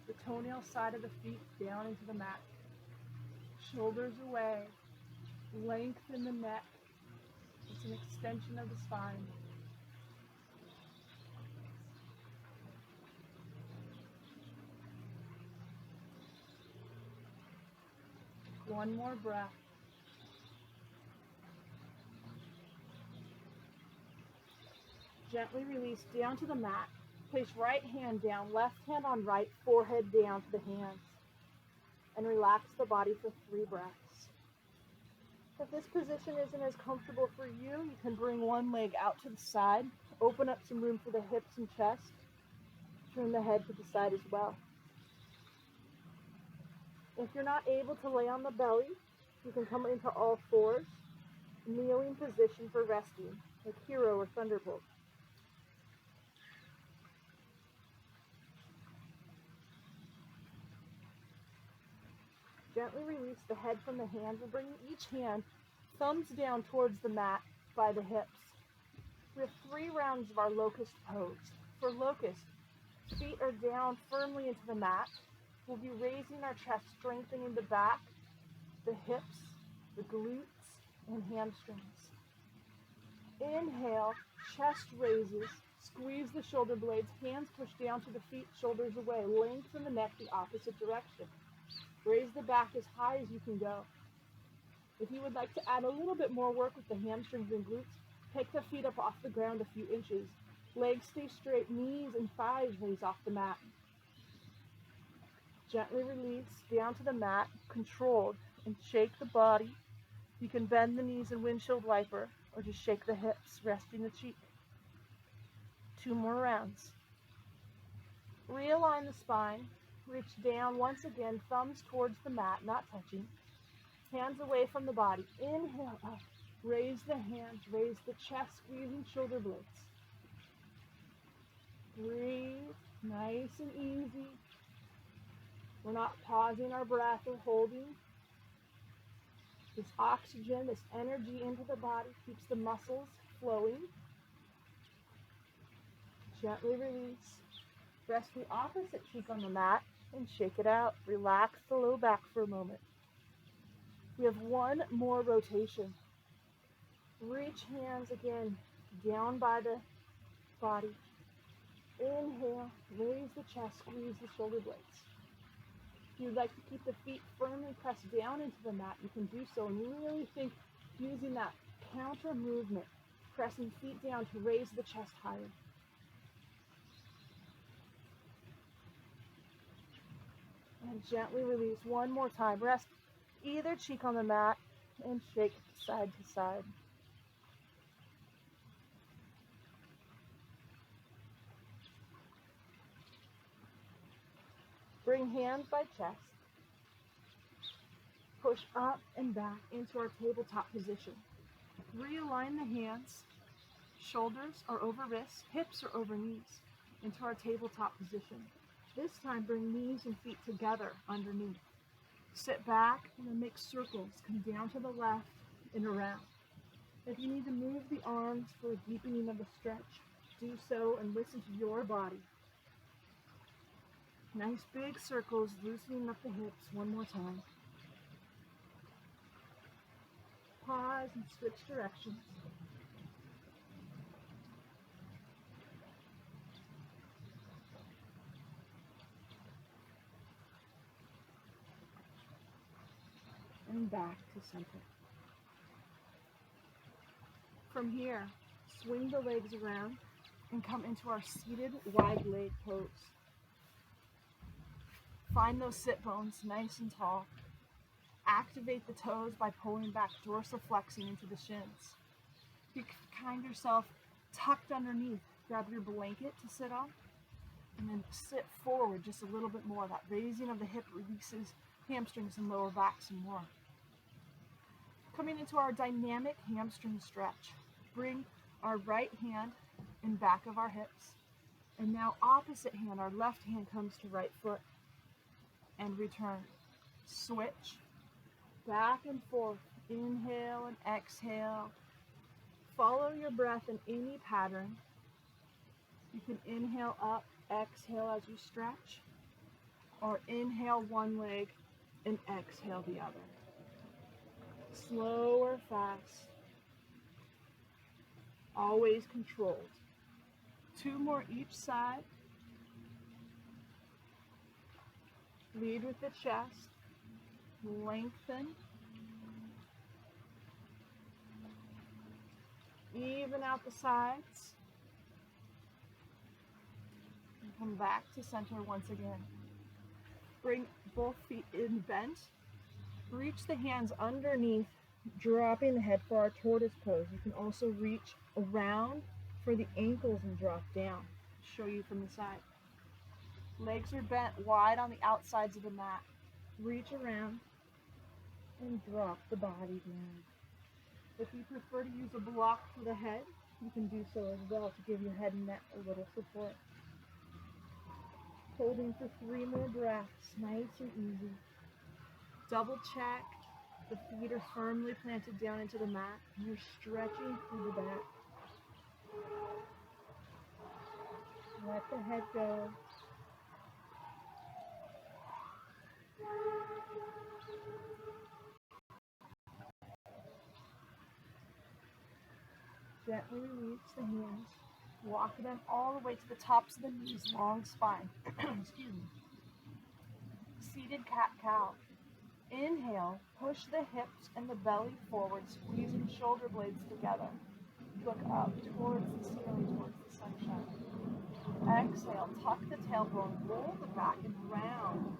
the toenail side of the feet down into the mat. Shoulders away, lengthen the neck. It's an extension of the spine. One more breath. Gently release down to the mat. Place right hand down, left hand on right, forehead down to the hands. And relax the body for 3 breaths. If this position isn't as comfortable for you, you can bring one leg out to the side, open up some room for the hips and chest, turn the head to the side as well. If you're not able to lay on the belly, you can come into all fours, kneeling position for resting, like hero or thunderbolt. Gently release the head from the hands and bring each hand thumbs down towards the mat by the hips. We have 3 rounds of our locust pose. For locust, feet are down firmly into the mat. We'll be raising our chest, strengthening the back, the hips, the glutes, and hamstrings. Inhale, chest raises, squeeze the shoulder blades, hands push down to the feet, shoulders away, lengthen the neck the opposite direction. Raise the back as high as you can go. If you would like to add a little bit more work with the hamstrings and glutes, take the feet up off the ground a few inches. Legs stay straight, knees and thighs raise off the mat. Gently release down to the mat, controlled, and shake the body. You can bend the knees and windshield wiper, or just shake the hips, resting the cheek. 2 more rounds. Realign the spine. Reach down once again, thumbs towards the mat, not touching. Hands away from the body. Inhale up. Raise the hands, raise the chest, squeezing shoulder blades. Breathe, nice and easy. We're not pausing our breath or holding. This oxygen, this energy into the body keeps the muscles flowing. Gently release. Rest the opposite cheek on the mat and shake it out. Relax the low back for a moment. We have 1 more rotation. Reach hands again down by the body. Inhale, raise the chest, squeeze the shoulder blades. If you'd like to keep the feet firmly pressed down into the mat, you can do so, and really think using that counter movement, pressing feet down to raise the chest higher. And gently release 1 more time. Rest either cheek on the mat and shake side to side. Bring hands by chest. Push up and back into our tabletop position. Realign the hands. Shoulders are over wrists, hips are over knees, into our tabletop position. This time, bring knees and feet together underneath. Sit back and then make circles. Come down to the left and around. If you need to move the arms for a deepening of the stretch, do so and listen to your body. Nice big circles, loosening up the hips 1 more time. Pause and switch directions. And back to center. From here, swing the legs around and come into our seated wide leg pose. Find those sit bones nice and tall. Activate the toes by pulling back, dorsiflexing into the shins. You can find yourself tucked underneath. Grab your blanket to sit on and then sit forward just a little bit more. That raising of the hip releases hamstrings and lower back some more. Coming into our dynamic hamstring stretch. Bring our right hand in back of our hips. And now opposite hand, our left hand comes to right foot. And return. Switch. Back and forth Inhale and exhale. Follow your breath in any pattern. You can inhale up, exhale as you stretch, or inhale one leg and exhale the other. Slow or fast. Always controlled. 2 more each side. Lead with the chest. Lengthen. Even out the sides. And come back to center once again. Bring both feet in bent. Reach the hands underneath, dropping the head for our tortoise pose. You can also reach around for the ankles and drop down. Show you from the side. Legs are bent wide on the outsides of the mat. Reach around and drop the body down. If you prefer to use a block for the head, you can do so as well to give your head and neck a little support. Holding for 3 more breaths, nice and easy. Double check. The feet are firmly planted down into the mat. And you're stretching through the back. Let the head go. Gently release the hands. Walk them all the way to the tops of the knees, long spine. Excuse me. Seated cat-cow. Inhale, push the hips and the belly forward, squeezing shoulder blades together. Look up towards the ceiling, towards the sunshine. Exhale, tuck the tailbone, roll the back and round.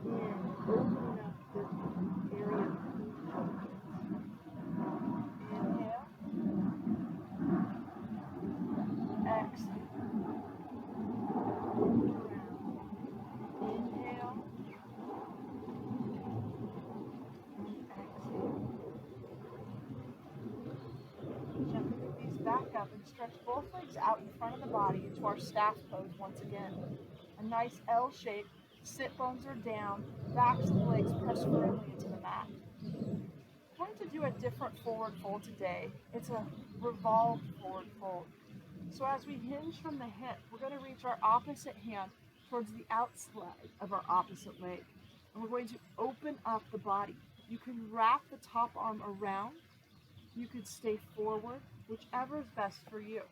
In, opening up the area. Inhale. Exhale. Inhale. Gently release back up and stretch both legs out in front of the body into our staff pose once again. A nice L shape, sit bones are down, backs of the legs press firmly into the mat. We're going to do a different forward fold today. It's a revolved forward fold. So as we hinge from the hip, we're going to reach our opposite hand towards the outside of our opposite leg. And we're going to open up the body. You can wrap the top arm around. You could stay forward, whichever is best for you.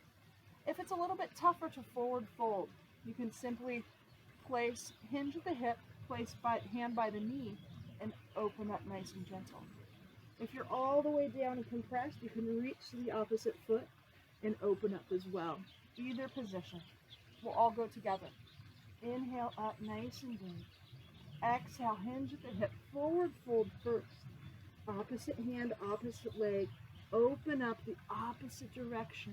If it's a little bit tougher to forward fold, you can simply hinge at the hip, place hand by the knee, and open up nice and gentle. If you're all the way down and compressed, you can reach to the opposite foot and open up as well. Either position. We'll all go together. Inhale up nice and deep. Exhale, hinge at the hip, forward fold first. Opposite hand, opposite leg. Open up the opposite direction.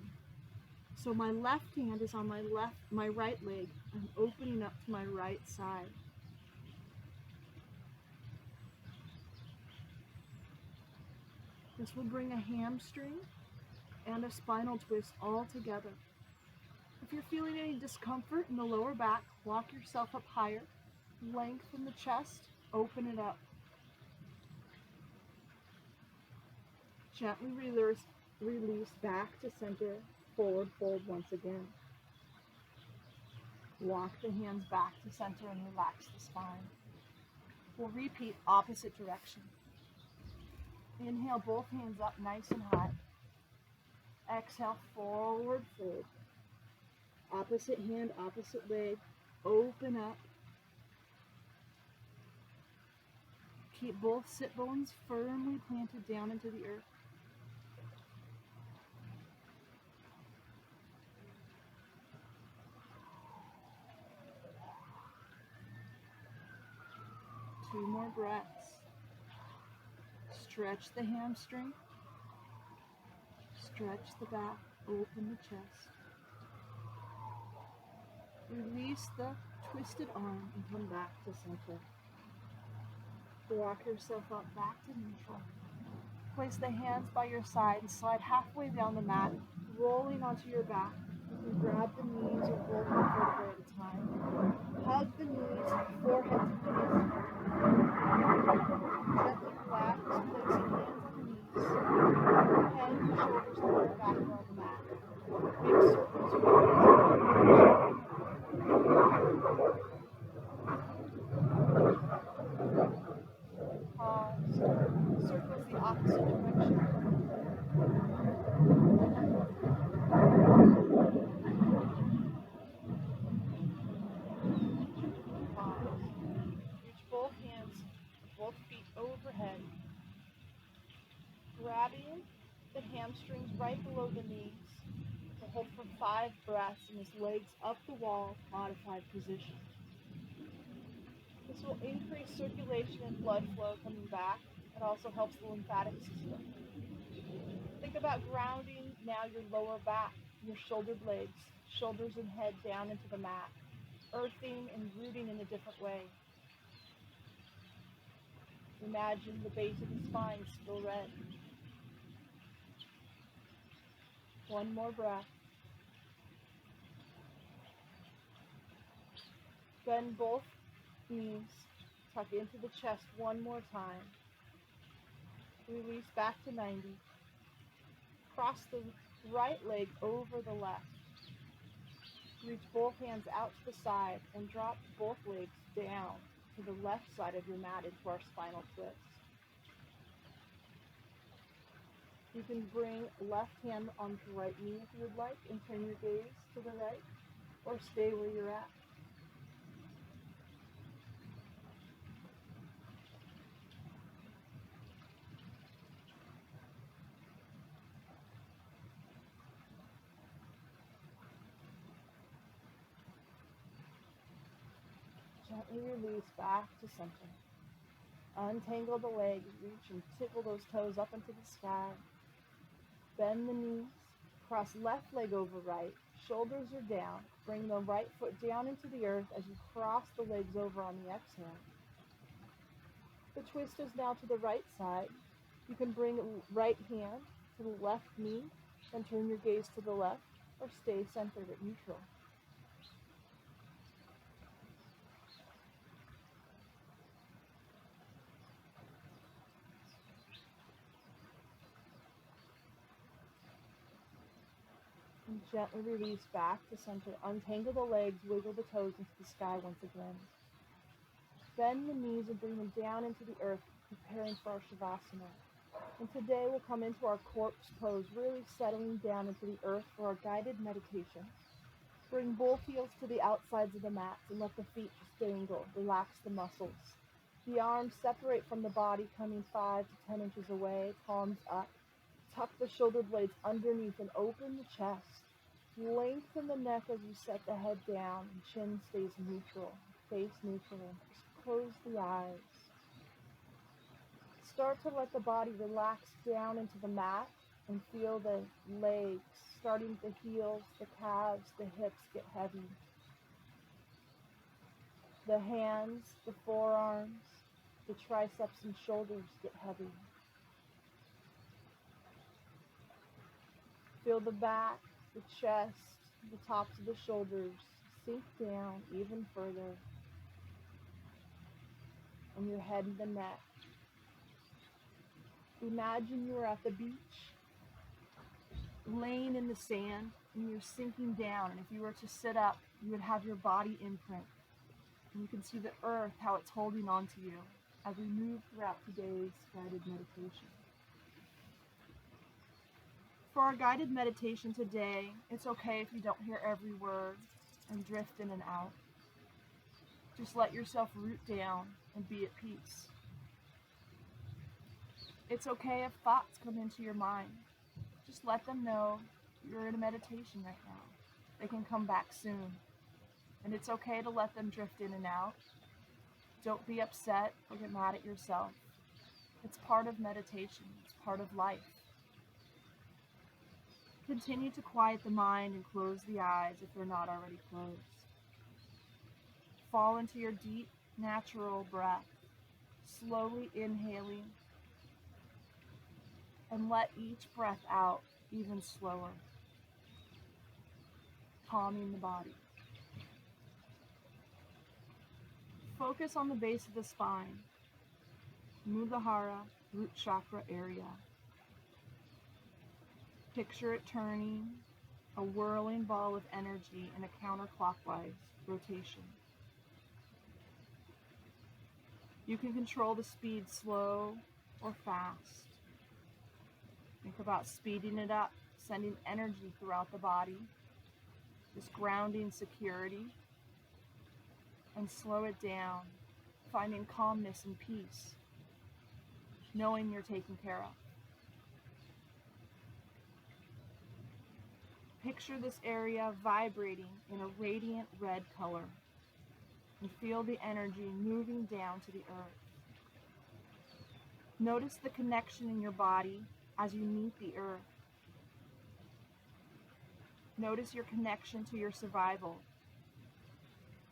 So my left hand is on my right leg. I'm opening up to my right side. This will bring a hamstring and a spinal twist all together. If you're feeling any discomfort in the lower back, walk yourself up higher. Lengthen the chest, open it up. Gently release back to center, forward fold once again. Walk the hands back to center and relax the spine. We'll repeat opposite direction. Inhale, both hands up nice and high. Exhale, forward fold. Opposite hand, opposite leg. Open up. Keep both sit bones firmly planted down into the earth. Two more breaths. Stretch the hamstring. Stretch the back. Open the chest. Release the twisted arm and come back to center. Walk yourself up back to neutral. Place the hands by your side and slide halfway down the mat, rolling onto your back. You can grab the knees or roll one vertebrae at a time. Hug the knees, forehead to knees. Gently relax, placing hands on the hamstrings right below the knees. So hold for 5 breaths and his legs up the wall, modified position. This will increase circulation and blood flow coming back. It also helps the lymphatic system. Think about grounding now your lower back, your shoulder blades, shoulders and head down into the mat, earthing and rooting in a different way. Imagine the base of the spine still red. One more breath. Bend both knees, tuck into the chest one more time. Release back to 90. Cross the right leg over the left. Reach both hands out to the side and drop both legs down to the left side of your mat into our spinal twist. You can bring left hand onto right knee if you would like and turn your gaze to the right, or stay where you're at. Gently release back to center. Untangle the legs, reach and tickle those toes up into the sky. Bend the knees, cross left leg over right, shoulders are down. Bring the right foot down into the earth as you cross the legs over on the exhale. The twist is now to the right side. You can bring right hand to the left knee and turn your gaze to the left, or stay centered at neutral. And gently release back to center. Untangle the legs, wiggle the toes into the sky once again. Bend the knees and bring them down into the earth, preparing for our Shavasana. And today we'll come into our corpse pose, really settling down into the earth for our guided meditation. Bring both heels to the outsides of the mats and let the feet just dangle. Relax the muscles. The arms separate from the body, coming 5 to 10 inches away, palms up. Tuck the shoulder blades underneath and open the chest. Lengthen the neck as you set the head down and chin stays neutral, face neutral. Just close the eyes. Start to let the body relax down into the mat and feel the legs, starting with the heels, the calves, the hips get heavy. The hands, the forearms, the triceps and shoulders get heavy. Feel the back, the chest, the tops of the shoulders sink down even further. And your head and the neck. Imagine you are at the beach, laying in the sand, and you're sinking down. And if you were to sit up, you would have your body imprint. And you can see the earth, how it's holding on to you as we move throughout today's guided meditation. For our guided meditation today, it's okay if you don't hear every word and drift in and out. Just let yourself root down and be at peace. It's okay if thoughts come into your mind. Just let them know you're in a meditation right now. They can come back soon. And it's okay to let them drift in and out. Don't be upset or get mad at yourself. It's part of meditation. It's part of life. Continue to quiet the mind and close the eyes if they're not already closed. Fall into your deep, natural breath, slowly inhaling, and let each breath out even slower, calming the body. Focus on the base of the spine, Muladhara, root chakra area. Picture it turning, a whirling ball of energy in a counterclockwise rotation. You can control the speed slow or fast. Think about speeding it up, sending energy throughout the body, just grounding security, and slow it down, finding calmness and peace, knowing you're taken care of. Picture this area vibrating in a radiant red color and feel the energy moving down to the earth. Notice the connection in your body as you meet the earth. Notice your connection to your survival.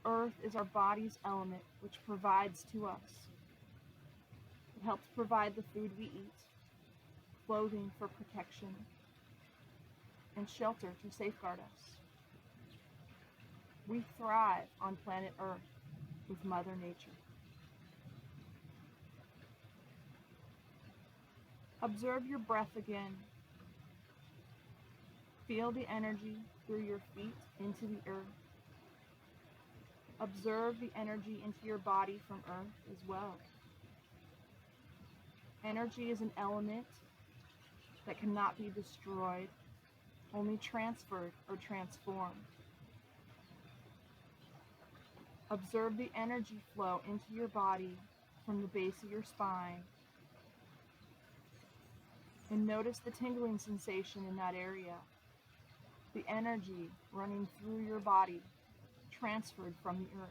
Earth is our body's element, which provides to us. It helps provide the food we eat, clothing for protection, and shelter to safeguard us. We thrive on planet Earth with Mother Nature. Observe your breath again. Feel the energy through your feet into the earth. Observe the energy into your body from earth as well. Energy is an element that cannot be destroyed, only transferred or transformed. Observe the energy flow into your body from the base of your spine, and notice the tingling sensation in that area. The energy running through your body, transferred from the earth.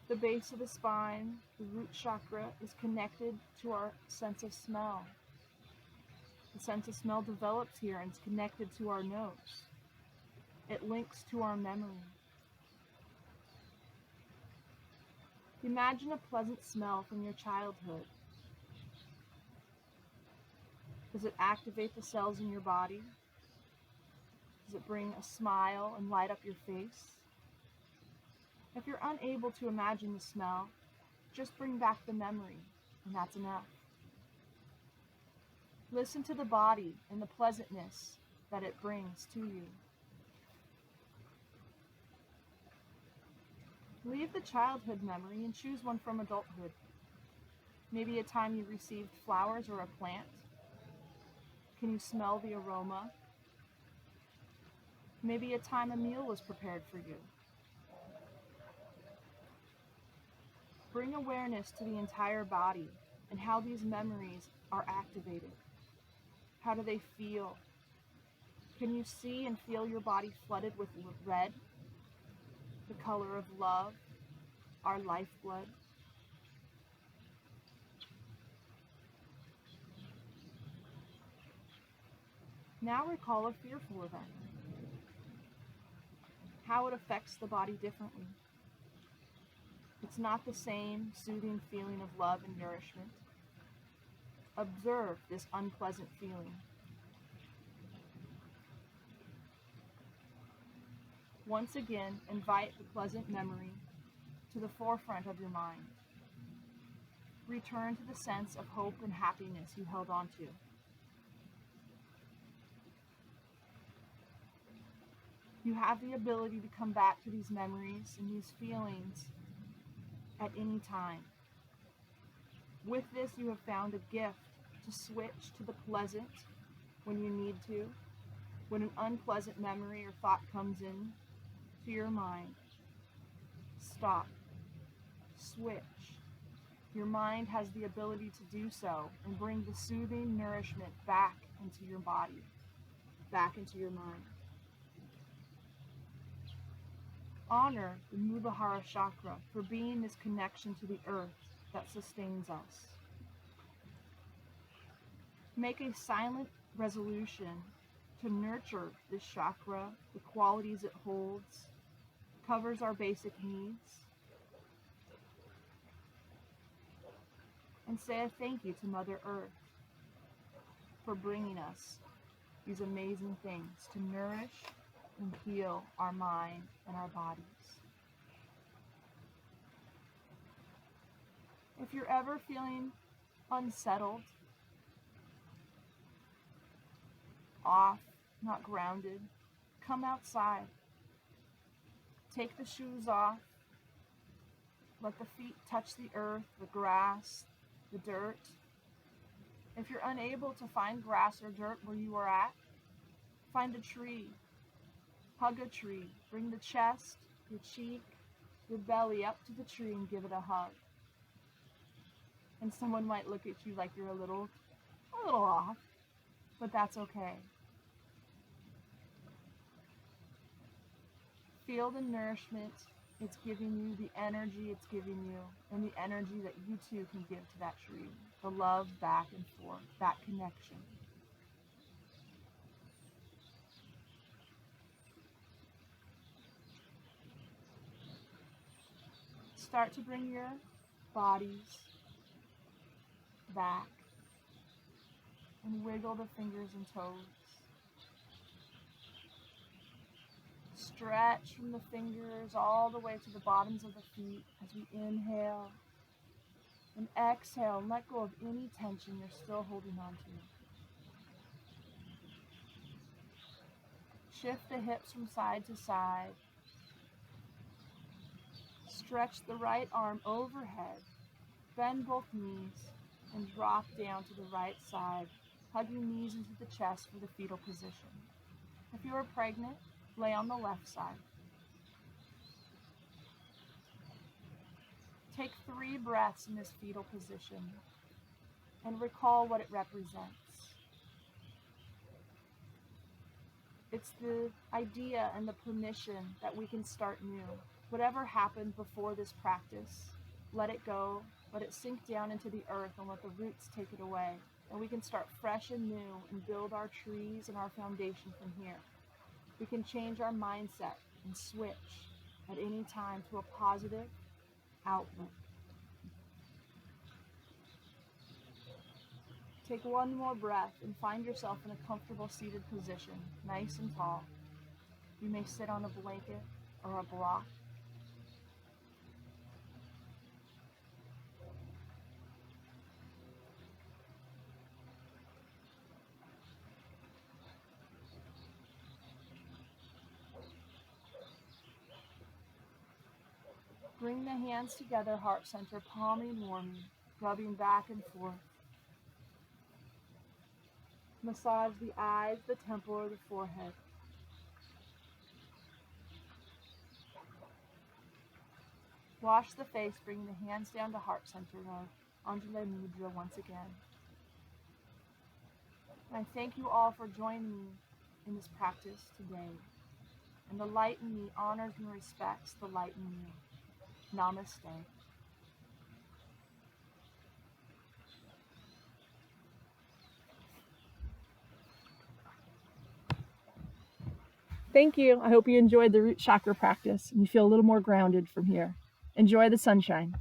The base of the spine, the root chakra, is connected to our sense of smell. The sense of smell develops here and is connected to our nose. It links to our memory. Imagine a pleasant smell from your childhood. Does it activate the cells in your body? Does it bring a smile and light up your face? If you're unable to imagine the smell, just bring back the memory, and that's enough. Listen to the body and the pleasantness that it brings to you. Leave the childhood memory and choose one from adulthood. Maybe a time you received flowers or a plant. Can you smell the aroma? Maybe a time a meal was prepared for you. Bring awareness to the entire body and how these memories are activated. How do they feel? Can you see and feel your body flooded with red, the color of love, our lifeblood? Now recall a fearful event. How it affects the body differently. It's not the same soothing feeling of love and nourishment. Observe this unpleasant feeling. Once again, invite the pleasant memory to the forefront of your mind. Return to the sense of hope and happiness you held on to. You have the ability to come back to these memories and these feelings at any time. With this, you have found a gift to switch to the pleasant when you need to. When an unpleasant memory or thought comes in to your mind, stop, switch. Your mind has the ability to do so and bring the soothing nourishment back into your body, back into your mind. Honor the Muladhara chakra for being this connection to the earth that sustains us. Make a silent resolution to nurture this chakra, the qualities it holds, covers our basic needs, and say a thank you to Mother Earth for bringing us these amazing things to nourish and heal our mind and our bodies. If you're ever feeling unsettled, off, not grounded, come outside. Take the shoes off. Let the feet touch the earth, the grass, the dirt. If you're unable to find grass or dirt where you are at, find a tree. Hug a tree. Bring the chest, your cheek, your belly up to the tree and give it a hug. And someone might look at you like you're a little a little off, but that's okay. Feel the nourishment it's giving you, the energy it's giving you, and the energy that you too can give to that tree. The love back and forth, that connection. Start to bring your bodies back and wiggle the fingers and toes. Stretch from the fingers all the way to the bottoms of the feet as we inhale and exhale and let go of any tension you're still holding on to. Shift the hips from side to side. Stretch the right arm overhead. Bend both knees and drop down to the right side, hugging knees into the chest for the fetal position. If you are pregnant, lay on the left side. Take 3 breaths in this fetal position and recall what it represents. It's the idea and the permission that we can start new. Whatever happened before this practice, let it go, let it sink down into the earth and let the roots take it away. And we can start fresh and new and build our trees and our foundation from here. We can change our mindset and switch at any time to a positive outlook. Take one more breath and find yourself in a comfortable seated position, nice and tall. You may sit on a blanket or a block. Bring the hands together, heart center, palming, warming, rubbing back and forth. Massage the eyes, the temple, or the forehead. Wash the face, bringing the hands down to heart center, Anjali Mudra once again. And I thank you all for joining me in this practice today. And the light in me honors and respects the light in you. Namaste. Thank you. I hope you enjoyed the root chakra practice and you feel a little more grounded from here. Enjoy the sunshine.